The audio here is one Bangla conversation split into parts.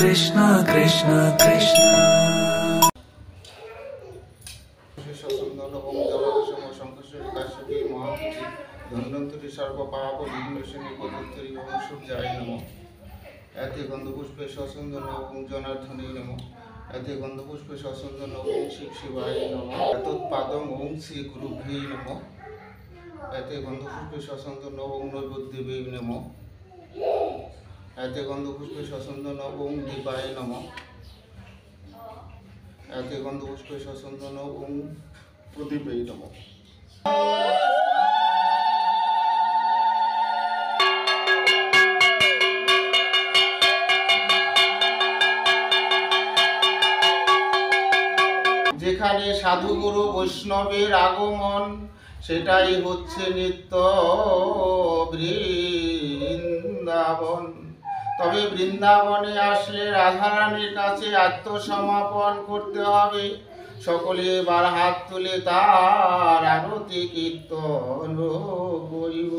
কৃষ্ণ কৃষ্ণ কৃষ্ণ। ধন্বন্তরী সর্বপাপ বিঘ্নশনী পদুত্তরী ওম সূর্যায় নমঃ। এতে গন্ধপুষ্পে সচন্দন ওম জনার্দনে নমঃ। এতে গন্ধপুষ্পে সচন্দন ওম শিব শিবায় নমঃ। এতৎপাদম ওম শ্রী গুরুভ্যৈ নমঃ। এতে গন্ধপুষ্পে সচন্দন ওম নৈবেদ্যে নমঃ। এতে গন্ধপুষ্পে সচন্দন ওম দীপায় নমঃ। এতে গন্ধপুষ্পে সচন্দন ওম প্রদীপে নমঃ। যেখানে সাধুগুরু বৈষ্ণবের আগমন, সেটাই হচ্ছে নিত্য বৃন্দাবন। তবে বৃন্দাবনে আসলে রাধারানীর কাছে আত্মসমর্পণ করতে হবে। সকলে এবার হাত তুলে তার আরতি কীর্তন করিব।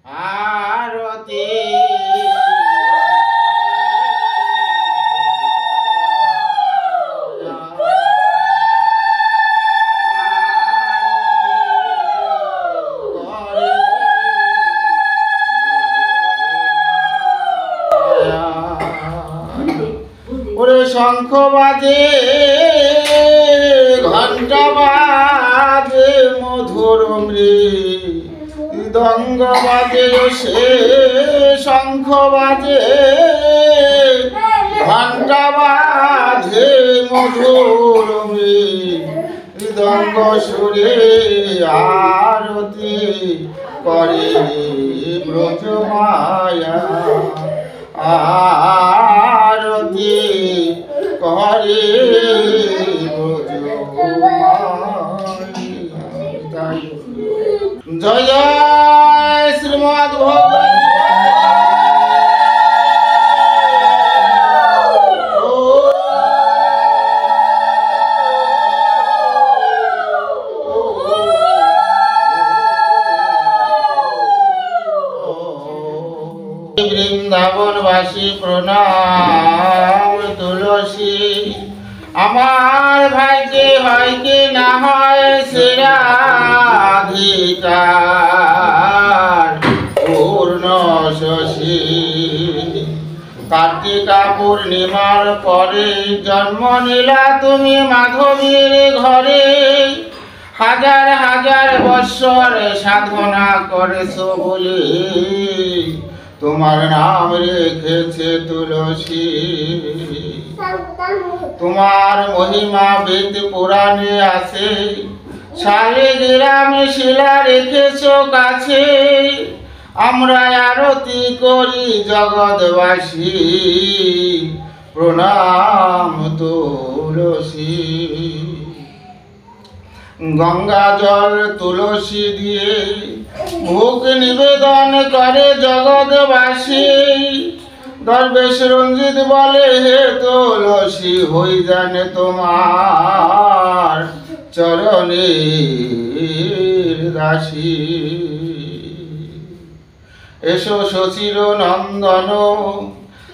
আরতি ওরে শঙ্খ বাজে, ঘণ্টা বাজে, মধুর মৃদঙ্গ বাজে, সে শঙ্খ বাজে, ঘণ্টা বাজে, মধুর মৃদঙ্গ সুরে আরতি করে ব্রজ মায়া। আরতি করে ব্রজ মায়া। জয় জয় শ্রীমদ ভগবত। বৃন্দাবনবাসী প্রণাম তুলসী, আমার ভাইকে ভাইকে না হয় সেরাধিকার পূর্ণ শশী। কার্তিকা পূর্ণিমার পরে জন্ম নিলা তুমি মাধবীর ঘরে। হাজার হাজার বৎসর সাধনা করেছ বলে তোমার নাম রেখেছে তুলসী। তোমার মহিমা বেদ পুরাণে আছে, শালে গ্রামে শিলা রেখেছ কাছে। আমরা আরতি করি জগৎবাসী, প্রণাম তুলসী। গঙ্গা জল তুলসী দিয়ে ভোগ নিবেদন করে জগৎবাসী। দরবেশ রঞ্জিত বলে হে তুলসী, হই জানে তোমার চরণের দাসী। এসো শশীর নন্দন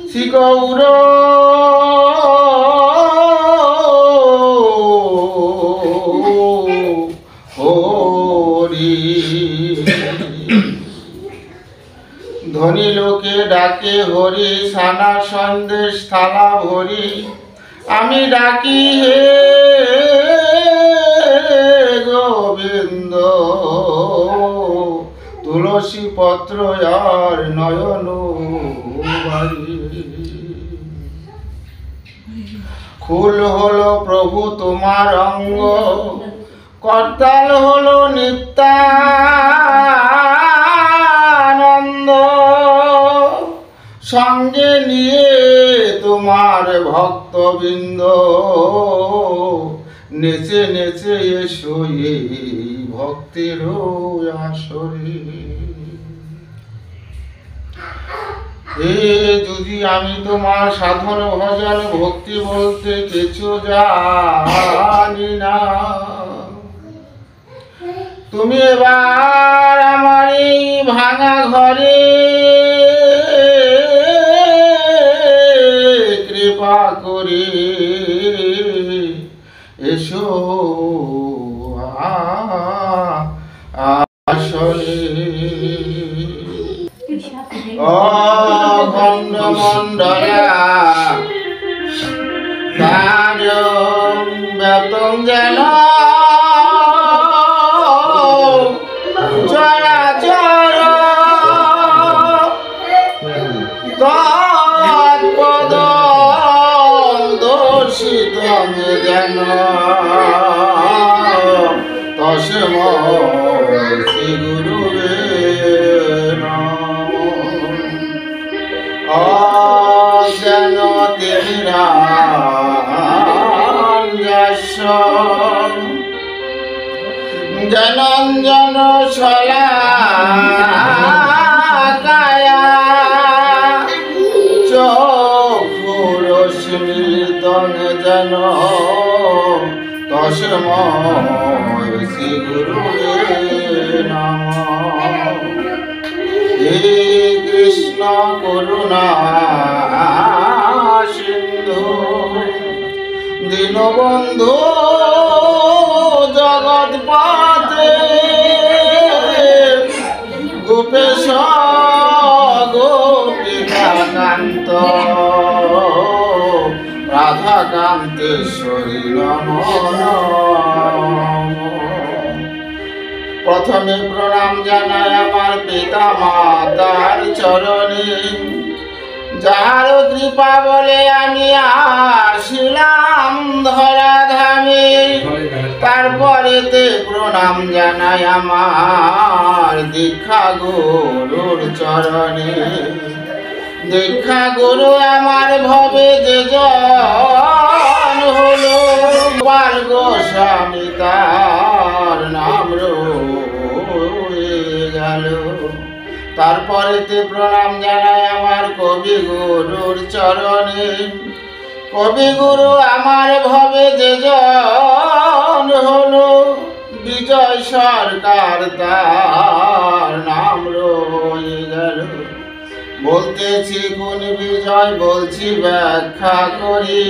শ্রীগৌর ধনী লোকে ডাকে হরি, সানা সন্দেশ থালা ভরি। আমি ডাকি হে গোবিন্দ, তুলসী পত্র আর নয়ন বাড়ি। ফুল হলো প্রভু তোমার অঙ্গ, করতাল হলো নিত্যানন্দ। সঙ্গে নিয়ে তোমার ভক্তবৃন্দ, নেচে নেচে এসো এই ভক্তের আসরে। হে যদি আমি তোমার সাধন ভজন ভক্তি বলতে কিছু জানি না, তুমি এবার আমার এই ভাঙা ঘরে কৃপা করে এসো আসলে অখণ্ড মণ্ডলা তার বেতন যেন চরাচর তৎপদ দর্শিত যেন তস্মৈ শ্রী গুরুবে যেন জনঞ্জন শলাকায়া চক্ষুরশ্মিতং যেন তস্মৈ শ্রী গুরুবে নমঃ। হে কৃষ্ণ করুণা সিন্ধু দীনবন্ধু জগৎপতে গোপেশ গোপিকাকান্ত রাধাকান্তেশ্বরী নমঃ। প্রথমে প্রণাম জানাই আমার পিতা মাতার চরণে, যার কৃপা বলে আমি আসিলাম ধরা ধামে। তারপরেতে প্রণাম জানাই আমার দীক্ষা গুরুর চরণে। দীক্ষা গুরু আমার ভবে যে জন হলো, গোপাল গোস্বামী তার নাম রয়ে গেল। তারপরেতে প্রণাম জানাই আমার কবি গুরুর চরণে। কবি গুরু আমার ভবে যে জন হলো, বিজয় সরকার তার নাম রয়ে গেল। বলতেছি কোন বিজয় বলছি ব্যাখ্যা করি,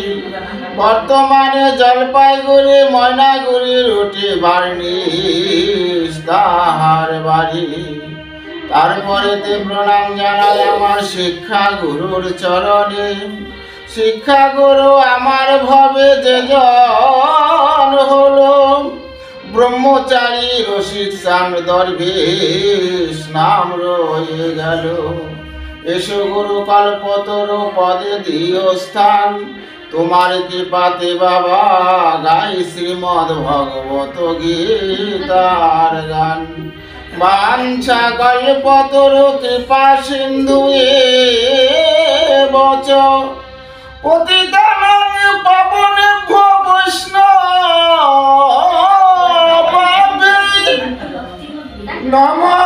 বর্তমানে জলপাইগুড়ি ময়নাগুড়ি রুটি বার্নিশ তাহার বাড়ি। তারপরেতে প্রণাম জানাই আমার শিক্ষা গুরুর চরণে। শিক্ষা গুরু আমার ভবে যে জন হলো, ব্রহ্মচারী রসিক চান দরবেশ নাম রয়ে গেল। এসো গুরু কল্পতর পদে দিও স্থান, তোমার কৃপাতে বাবা গাই শ্রীমদ ভগবত গীতার গান। বাঞ্ছা কল্পতর কৃপা সিন্ধু বচ, পতিতানাং পাবনেভ্যো বৈষ্ণবেভ্যো নমঃ।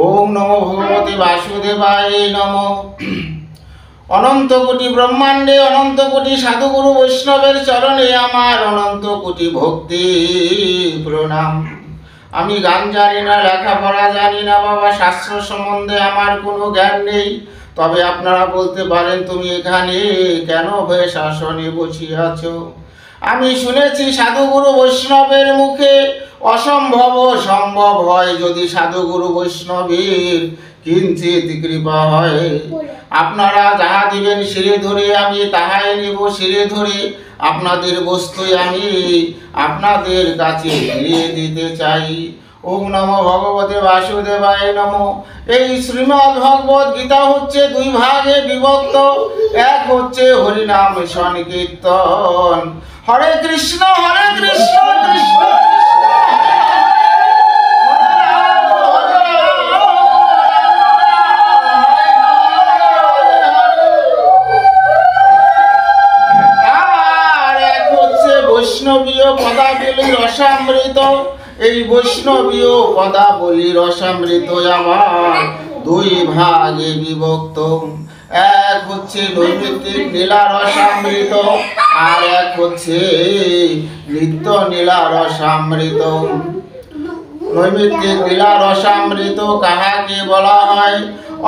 ওম নমো ভগবতে বাসুদেবায় নমঃ। অনন্ত কোটি ব্রহ্মাণ্ডে অনন্ত কোটি সাধুগুরু বৈষ্ণবের চরণে আমার অনন্ত কোটি ভক্তি প্রণাম। আমি গান জানি না, লেখাপড়া জানি না বাবা, শাস্ত্র সম্বন্ধে আমার কোনো জ্ঞান নেই। তবে আপনারা বলতে পারেন তুমি এখানে কেন বেশ আসনে বসিয়ে আছো? আমি শুনেছি সাধুগুরু বৈষ্ণবের মুখে অসম্ভব সম্ভব হয়, যদি সাধুগুরু বৈষ্ণবের কিঞ্চিত কৃপা হয়। আপনারা যাহা দিবেন শিরে ধরে আমি তাহাই নিব শিরে ধরে। আপনাদের বস্তুই আমি আপনাদের কাছে ফিরিয়ে দিতে চাই। ওম নমো ভগবতে বাসুদেবায় নমঃ। এই শ্রীমদ্ ভগবত গীতা হচ্ছে দুই ভাগে বিভক্ত। এক হচ্ছে হরিনাম সংকীর্তন, হরে কৃষ্ণ কৃষ্ণ কৃষ্ণ বৈষ্ণবীয় পদাবলী রসামৃত। এই বৈষ্ণবীয় পদাবলী রসামৃত আবার দুই ভাগে বিভক্ত। এক হচ্ছে নৈমিত্তিক লীলা রসামৃত, আর এক হচ্ছে নিত্য লীলা রসামৃত। নৈমিত্তিক লীলা রসামৃত কাহাকে বলা হয়?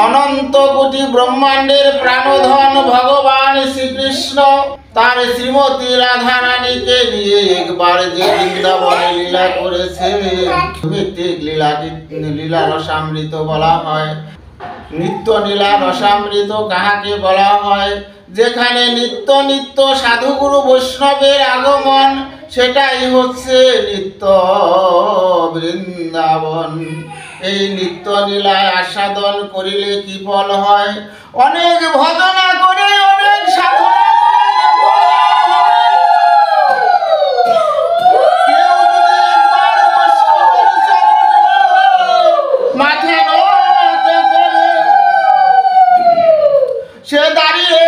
অনন্ত কোটি ব্রহ্মাণ্ডের প্রাণধন ভগবান শ্রীকৃষ্ণ তার শ্রীমতী রাধা রানীকে নিয়ে একবার যে বৃন্দাবনে লীলা করেছে, নৈমিত্তিক লীলা রসামৃত বলা হয়। নিত্য লীলা রসামৃত কাহাকে বলা হয়? যেখানে নিত্য নিত্য সাধুগুরু বৈষ্ণবের আগমন, সেটাই হচ্ছে নিত্য বৃন্দাবন। এই নিত্য লীলায় আস্বাদন করিলে কি ফল হয়? অনেক ভজনা করে, অনেক সাধনা সে দাঁড়িয়ে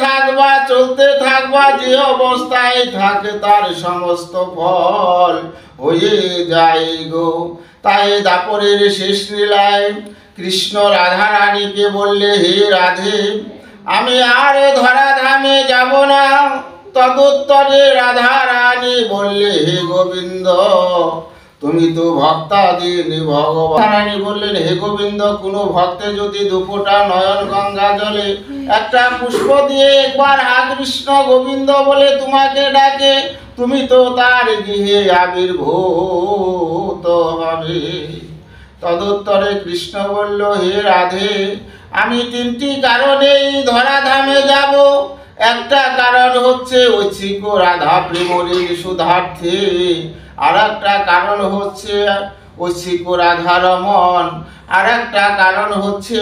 থাকবা, চলতে থাকবা, যে অবস্থায় থাকে তার সমস্ত ফল হয়ে যায় গো। তাই দাপরের শেষ লীলায় কৃষ্ণ রাধা রানীকে বললে, হে রাধে, আমি আর ধরাধামে যাব না। তদুত্তরে রাধা রানী বললে, হে গোবিন্দ, তুমি তো ভক্তাধীন ভগবান। রানী বললেন, হে গোবিন্দ, কোনো ভক্তে যদি দুফোঁটা নয়ন গঙ্গা জলে একটা পুষ্প দিয়ে একবার হা কৃষ্ণ গোবিন্দ বলে তোমাকে ডাকে, তুমি তো তার গৃহে আবির্ভূত হবে। তদুত্তরে কৃষ্ণ বলল, হে রাধে, আমি তিনটি কারণেই ধরাধামে যাব। একটা কারণ হচ্ছে ঐচ্ছিক রাধা প্রেমরীর সুধার্থে, আর একটা কারণ হচ্ছে ঐচ্ছিক রাধা রমন, আর একটা কারণ হচ্ছে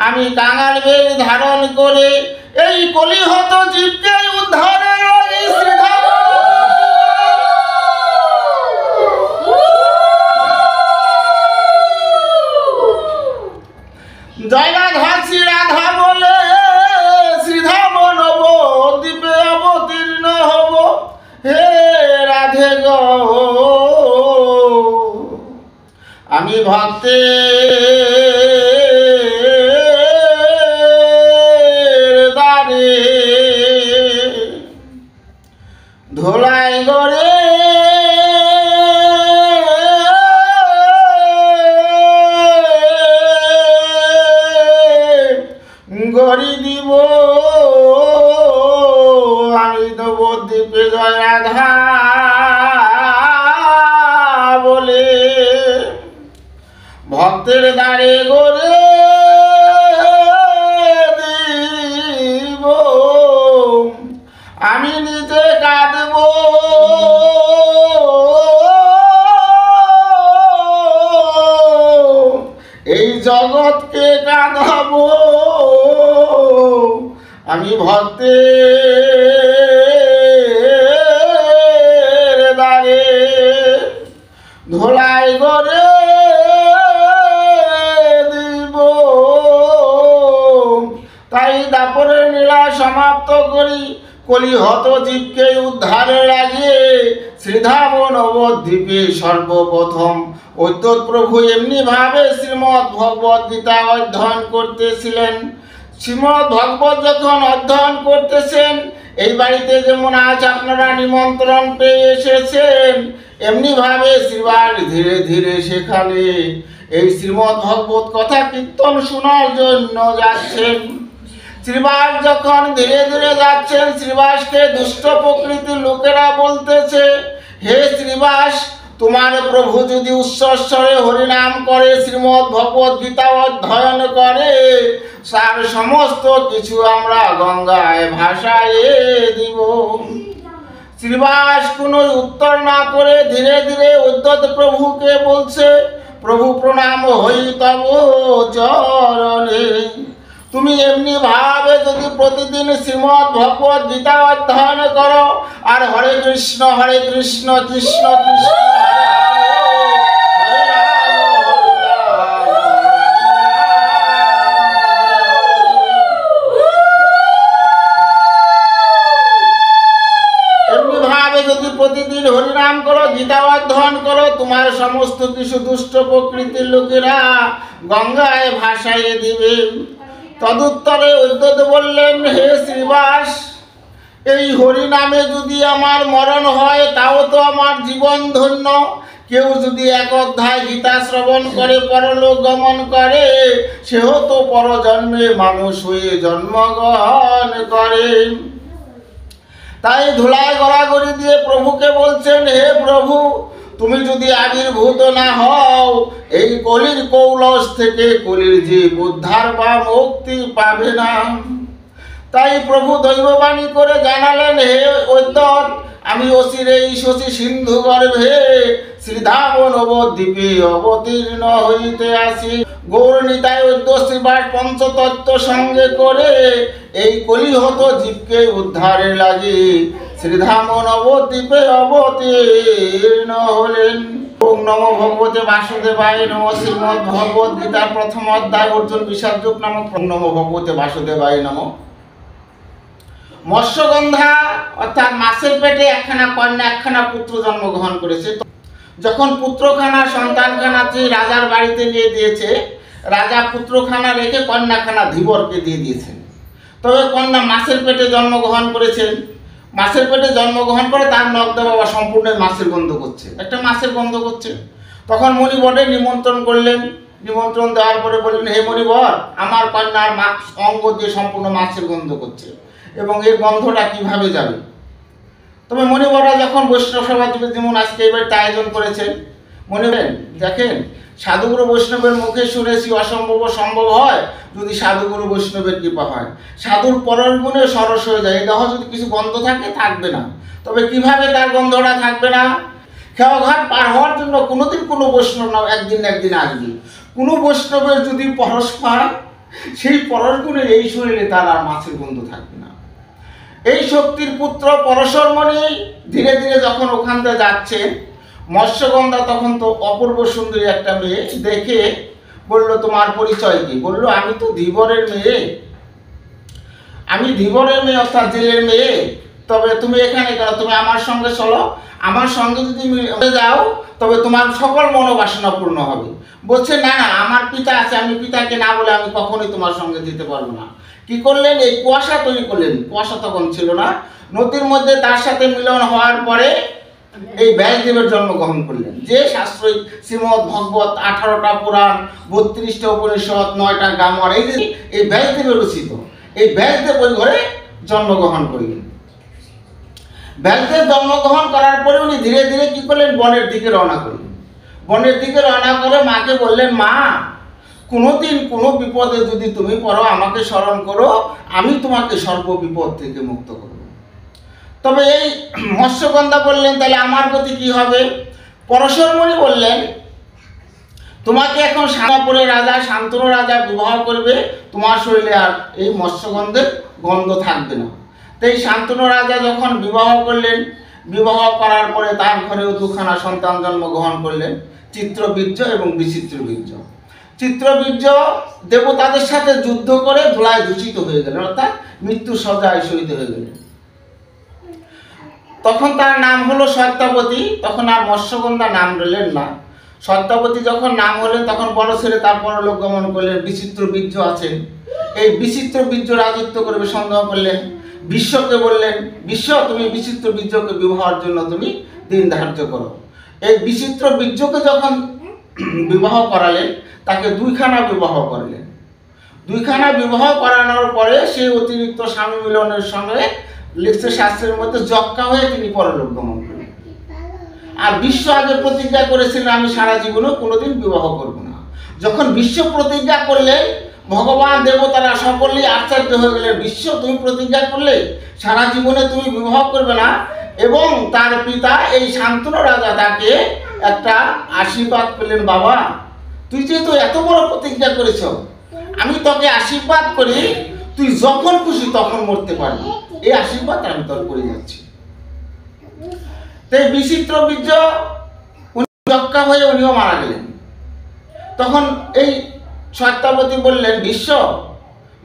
আমি কাঙাল বেশ ধারণ করে এই কলিহত জীবকে উদ্ধারের লাগি শ্রীধাম। জয়রাধা শ্রীরাধা বলে শ্রীধাম নবদ্বীপে অবতীর্ণ হব। হে রাধে গো, আমি ভক্তের দ্বারে ধোলাই গড়ে গড়ি দিব। আমি নবদ্বীপে জয় রাধা বলে ভক্তের দ্বারে গড়ে দিব। আমি নিজে কাঁদব, এই জগৎকে কাঁদাবো। আমি ভক্তের দ্বারে ধোলাই গড়ে দিব। তাই দাপরের লীলা সমাপ্ত করি, কলিহত জীবকে উদ্ধারে লাগিয়ে শ্রীধাম নবদ্বীপে সর্বপ্রথম অদ্বৈত প্রভু এমনি ভাবে শ্রীমদ্ ভগবত গীতা অধ্যয়ন করতেছিলেন। শ্রীমদ্ ভগবত যখন অধ্যয়ন করতেছেন, এই বাড়িতে যেমন আজ আপনারা নিমন্ত্রণ পেয়ে এসেছেন, এমনি ভাবে শ্রীবাস ধীরে ধীরে সেখানে এই শ্রীমদ্ ভগবত কথা কীর্তন শোনার জন্য যাচ্ছেন। শ্রীবাস যখন ধীরে ধীরে যাচ্ছেন, শ্রীবাসকে দুষ্ট প্রকৃতির লোকেরা বলতেছে, হে শ্রীবাস, তোমার প্রভু যদি উচ্চস্বরে হরিনাম করে, শ্রীমদ্ ভগবত গীতা অধ্যয়ন করে, তার সমস্ত কিছু আমরা গঙ্গায় ভাসাইয়ে দিব। শ্রীবাস কোনো উত্তর না করে ধীরে ধীরে অদ্বৈত প্রভুকে বলছে, প্রভু প্রণাম হই তব চরণে। তুমি এমনি ভাবে যদি প্রতিদিন শ্রীমদ্ ভগবত গীতা অধ্যয়ন করো আর হরে কৃষ্ণ কৃষ্ণ কৃষ্ণ প্রতিদিন হরিনাম করো, গীতা অধ্যয়ন করো, তোমার সমস্ত কিছু দুষ্ট প্রকৃতির লোকেরা গঙ্গায় ভাসাইয়ে দিবে। তদুত্তরে উদ্ধত বললেন, হে শ্রীবাস, এই হরিনামে যদি আমার মরণ হয় তাও তো আমার জীবন ধন্য। কেউ যদি এক অধ্যায় গীতা শ্রবণ করে পরলোক গমন করে, সেও তো পরজন্মে মানুষ হয়ে জন্মগ্রহণ করে। তাই ধুলায় গড়াগড়ি দিয়ে প্রভুকে বলছেন, হে প্রভু, তুমি যদি আবির্ভূত না হও, এই কলির কৌলস থেকে কলির জীব উদ্ধার বা মুক্তি পাবে না। তাই প্রভু দৈববাণী করে জানালেন, হে ঐদ্যত, আমি অচির এই শশী সিন্ধু গর্ভে শ্রীধাম নবদ্বীপে অবতীর্ণ হইতে আসি। গৌর নিতাই ঐদ্য শ্রীবাস পঞ্চতত্ত্ব সঙ্গে করে এই কলিহত জীবকে উদ্ধারের লাগি শ্রীধাম নবদ্বীপে অবতীর্ণ হলেন। ওম নমো ভগবতে বাসুদেবায় নমঃ। শ্রীমদ্ ভগবদ্ গীতার প্রথম অধ্যায় অর্জুন বিষাদ যোগ নামক। ওম নমো ভগবতে বাসুদেবায় নমঃ। মৎস্যগন্ধা অর্থাৎ মাছের পেটে একখানা কন্যা একখানা পুত্র জন্মগ্রহণ করেছে। যখন পুত্রখানা সন্তানখানা রাজার বাড়িতে নিয়ে দিয়েছে, রাজা পুত্রখানা রেখে কন্যাখানা ধীবরকে দিয়ে দিয়েছেন। তবে কন্যা মাছের পেটে জন্মগ্রহণ করেছেন। মাছের পেটে জন্মগ্রহণ করে তার নগদা বাবা সম্পূর্ণ মাছের গন্ধ করছে, একটা মাছের গন্ধ করছে। তখন মণিবরে নিমন্ত্রণ করলেন। নিমন্ত্রণ দেওয়ার পরে বললেন, হে মণিবর, আমার কন্যার অঙ্গ দিয়ে সম্পূর্ণ মাছের গন্ধ করছে এবং এর গন্ধটা কিভাবে যাবে? তবে মণিবররা যখন বৈষ্ণব সভা যেমন আজকে এই বাড়িতে আয়োজন করেছেন, মনে দেখেন, সাধুগুরু বৈষ্ণবের মুখে শুনেছি অসম্ভব সম্ভব হয় যদি সাধুগুরু বৈষ্ণবের কৃপা হয়। সাধুর পরের গুণে সরস হয়ে যায়। এই দেহ যদি কিছু গন্ধ থাকে, থাকবে না। তবে কিভাবে তার গন্ধটা থাকবে না? খেয়াঘাট পার হওয়ার জন্য কোনোদিন কোনো বৈষ্ণব না একদিন না একদিন আসবে। কোনো বৈষ্ণবের যদি পরশ পায়, সেই পরশ গুণে এই শরীরে তার আর মাছের গন্ধ থাকবে না। এই শক্তির পুত্র পরশরমণি ধীরে ধীরে যখন ওখান থেকে যাচ্ছে, মৎস্যগন্ধা তখন তো অপূর্ব সুন্দরী একটা মেয়ে দেখে বলল, তোমার পরিচয় কি? বলল, আমি তো ধীবরের মেয়ে, আমি ধীবরের মেয়ে অর্থাৎ জেলের মেয়ে। তবে তুমি এখানে কেন? তুমি আমার সঙ্গে চলো, আমার সঙ্গে যদি যাও তবে তোমার সকল মনোবাসনা পূর্ণ হবে। বলছে, না না, আমার পিতা আছে, আমি পিতাকে না বলে আমি কখনোই তোমার সঙ্গে যেতে পারবো না। কি করলেন? এই কুয়াশা তৈরি করলেন। কুয়াশা তখন ছিল না। নদীর মধ্যে তার সাথে মিলন হওয়ার পরে এই ব্যাসদেবের জন্মগ্রহণ করলেন। যে শাস্ত্রই শ্রীমদ্ ভগবত 18টা পুরাণ, 32টা উপনিষদ, 9টা গ্রামার, এই ব্যাসদেবের রচিত। এই ব্যাসদেব ওই ঘরে জন্মগ্রহণ করলেন। ব্যাসদেব জন্মগ্রহণ করার পরে উনি ধীরে ধীরে কি করলেন? বনের দিকে রওনা করলেন। বনের দিকে রওনা করে মাকে বললেন, মা, কোনোদিন কোনো বিপদে যদি তুমি পড়ো, আমাকে স্মরণ করো, আমি তোমাকে সর্ব বিপদ থেকে মুক্ত করব। তবে এই মৎস্যগন্ধা বললেন, তাহলে আমার গতি কি হবে? পরশরমণি বললেন, তোমাকে এখন শান্তিপুরের রাজা শান্তনু রাজা বিবাহ করবে, তোমার শরীরে আর এই মৎস্যগন্ধের গন্ধ থাকবে না। তো এই শান্তনু রাজা যখন বিবাহ করলেন, বিবাহ করার পরে তার ঘরেও দুখানা সন্তান জন্মগ্রহণ করলেন, চিত্রবীর্য এবং বিচিত্রবীর্য। চিত্রবীর্য দেবতাদের সাথে যুদ্ধ করে ধুলায় দূষিত হয়ে গেলেন, অর্থাৎ মৃত্যু সজ্জায় শহীদ হয়ে গেলেন। তখন তার নাম হলো সত্যাবতী। তখন আর মৎস্যগন্ধা নাম রইলেন না। সত্যাবতী যখন নাম হলেন, তখন বড় ছেলে তার পরলোক গমন করলেন। বিচিত্রবীর্য আছেন, এই বিচিত্রবীর্য রাজত্ব করবে সন্দেহ করলেন। বিশ্বকে বললেন, বিশ্ব, তুমি বিচিত্রবীর্যকে বিবাহের জন্য তুমি দিন ধার্য করো। এই বিচিত্রবীর্যকে যখন বিবাহ করালেন, তাকে দুইখানা বিবাহ করলেন। দুইখানা বিবাহ করানোর পরে সে অতিরিক্ত স্বামী মিলনের সঙ্গে লিখছে শাস্ত্রের মধ্যে যক্কা হয়ে তিনি পরলোক গমন করলেন। আর বিশ্ব আগে প্রতিজ্ঞা করেছিলেন, আমি সারা জীবনেও কোনোদিন বিবাহ করব না। যখন বিশ্ব প্রতিজ্ঞা করলেন, ভগবান দেবতারা সকলেই আশ্চর্য হয়ে গেলেন। বিশ্ব, তুমি প্রতিজ্ঞা করলে সারা জীবনে তুমি বিবাহ করবে না? এবং তার পিতা এই শান্তনু রাজা তাকে একটা আশীর্বাদ করলেন, বাবা, তুই যেহেতু এত বড় প্রতিজ্ঞা করেছ, আমি তোকে আশীর্বাদ করি, তুই যখন খুশি তখন মরতে পারবি, এই আশীর্বাদ আমি তোর করে যাচ্ছি। তাই বিচিত্রবীর্য উনি যক্কা হয়ে উনিও মারা গেলেন। তখন এই সত্যাবতী বললেন, বিশ্ব,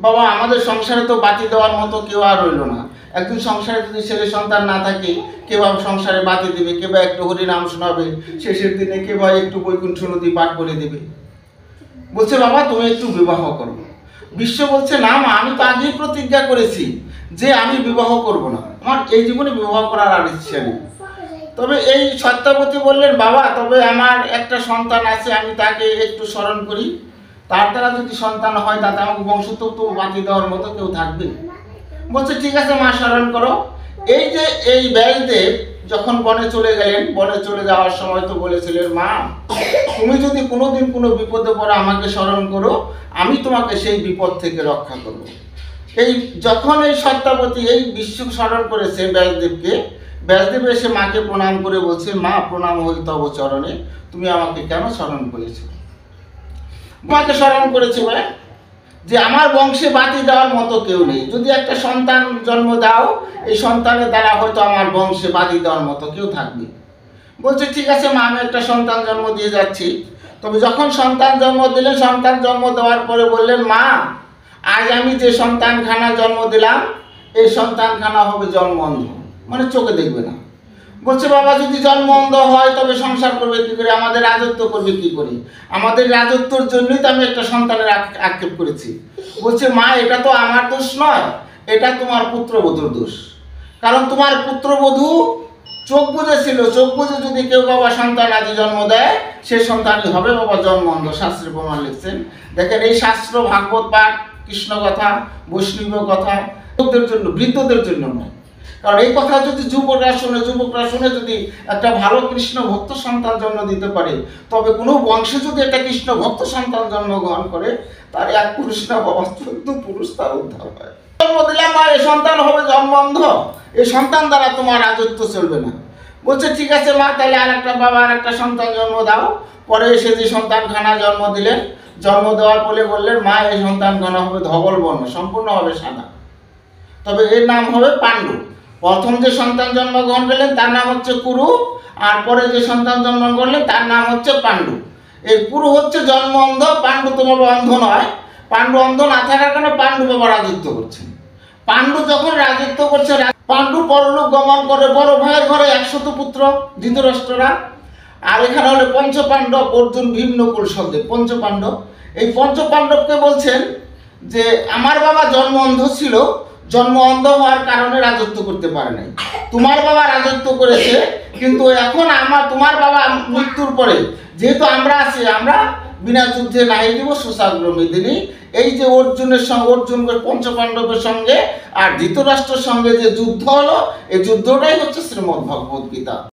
বাবা, আমাদের সংসারে তো বাতি দেওয়ার মতো কেউ আর রইল না, একজন সংসারে যদি ছেলে সন্তান না থাকে, কেউ সংসারে বাতি দেবে, কেউ একটু হরিনাম শোনাবে, শেষের দিনে কেউ একটু বৈকুণ্ঠ নদী পাঠ করে দেবে। বলছে বাবা তুমি একটু বিবাহ করো। বিশ্ব বলছে না মা, আমি তো আগেই প্রতিজ্ঞা করেছি যে আমি বিবাহ করব না, আমার এই জীবনে বিবাহ করার আর ইচ্ছে নেই। তবে এই সত্যাবতী বললেন বাবা তবে আমার একটা সন্তান আছে, আমি তাকে একটু স্মরণ করি, তার দ্বারা যদি সন্তান হয় তাতে আমাকে বংশ তো বাতি দেওয়ার মতো কেউ থাকবে। বলছে ঠিক আছে মা, স্মরণ করো। এই যে এই ব্যাসদেব যখন বনে চলে গেলেন, বনে চলে যাওয়ার সময় তো বলেছিলেন মা তুমি যদি কোনোদিন কোনো বিপদে পড়ো আমাকে স্মরণ করো, আমি তোমাকে সেই বিপদ থেকে রক্ষা করব। এই যখন এই সত্যাবতী এই বিশ্ব স্মরণ করেছে ব্যাসদেবকে, ব্যাসদেব এসে মাকে প্রণাম করে বলছে মা প্রণাম হই তব চরণে, তুমি আমাকে কেন স্মরণ করেছো? মাকে স্মরণ করেছে যে আমার বংশে বাতি দেওয়ার মতো কেউ নেই, যদি একটা সন্তান জন্ম দাও এই সন্তানের দ্বারা হয়তো আমার বংশে বাতি দেওয়ার মতো কেউ থাকবে। বলছে ঠিক আছে মা, আমি একটা সন্তান জন্ম দিয়ে যাচ্ছি। তবে যখন সন্তান জন্ম দিলেন, সন্তান জন্ম দেওয়ার পরে বললেন মা আজ আমি যে সন্তানখানা জন্ম দিলাম এই সন্তানখানা হবে জন্ম অন্ধ, মানে চোখে দেখবে না। বলছে বাবা যদি জন্ম অন্ধ হয় তবে সংসার করবে কি করে, আমাদের রাজত্ব করবে কি করে? আমাদের রাজত্বর জন্যই তো আমি একটা সন্তানের আক্ষেপ করেছি। বলছে মা এটা তো আমার দোষ নয়, এটা তোমার পুত্রবধূর দোষ। কারণ তোমার পুত্রবধূ চোখ বুঝেছিল, চোখ বুঝে যদি কেউ বাবা সন্তান আদি জন্ম দেয় সে সন্তানই হবে বাবা জন্ম অন্ধ। শাস্ত্রে প্রমাণ লিখছেন। দেখেন এই শাস্ত্র ভাগবত পাঠ, কৃষ্ণ কথা, বৈষ্ণব কথা লোকদের জন্য, বৃদ্ধদের জন্য নয়। কারণ এই কথা যদি যুবকরা শুনে যদি একটা ভালো কৃষ্ণ ভক্ত সন্তান জন্ম দিতে পারে, তবে কোনো বংশে যদি একটা কৃষ্ণ ভক্ত সন্তান জন্মগ্রহণ করে তার এক পুরুষ না বাবা 14 পুরুষ তার উদ্ধার হয়। জন্ম দিলাম মা এই সন্তান হবে জন্ম অন্ধ, এই সন্তান দ্বারা তোমার রাজত্ব চলবে না। বলছে ঠিক আছে মা, তাহলে আর একটা বাবা আর একটা সন্তান জন্ম দাও। পরে এসে যে সন্তানখানা জন্ম দিলেন, জন্ম দেওয়ার পরে বললেন মা এই সন্তানখানা হবে ধবল বর্ণ, সম্পূর্ণ হবে সাদা, তবে এর নাম হবে পাণ্ডু। প্রথম যে সন্তান জন্মগ্রহণ করলেন তার নাম হচ্ছে কুরু, আর পরে যে সন্তান জন্মগ্রহণ করলেন তার নাম হচ্ছে পাণ্ডু। এই কুরু হচ্ছে জন্ম অন্ধ, পাণ্ডু তো বাবা অন্ধ নয়। পাণ্ডু অন্ধ না থাকার কারণে পাণ্ডু বাবা রাজত্ব করছেন। পাণ্ডু যখন রাজত্ব করছে, পাণ্ডু পরলোক গমন করে, বড় ভাইয়ের ঘরে 100 পুত্র ধৃতরাষ্ট্ররা, আর এখানে হলে পঞ্চপাণ্ডব অর্জুন ভীম নকুল সহদেব পঞ্চপাণ্ডব। এই পঞ্চপাণ্ডবকে বলছেন যে আমার বাবা জন্ম অন্ধ ছিল, জন্ম অন্ধ হওয়ার কারণে রাজত্ব করতে পারে নাই। তোমার বাবা রাজত্ব করেছে, কিন্তু এখন তোমার বাবা মৃত্যুর পরে যেহেতু আমরা আছি, আমরা বিনা যুদ্ধে নাই দিব সুসাগ্র মেদিনী। এই যে অর্জুন পঞ্চপাণ্ডবের সঙ্গে আর ধৃতরাষ্ট্রের সঙ্গে যে যুদ্ধ হলো, এই যুদ্ধটাই হচ্ছে শ্রীমদ্ ভগবদ্ গীতা।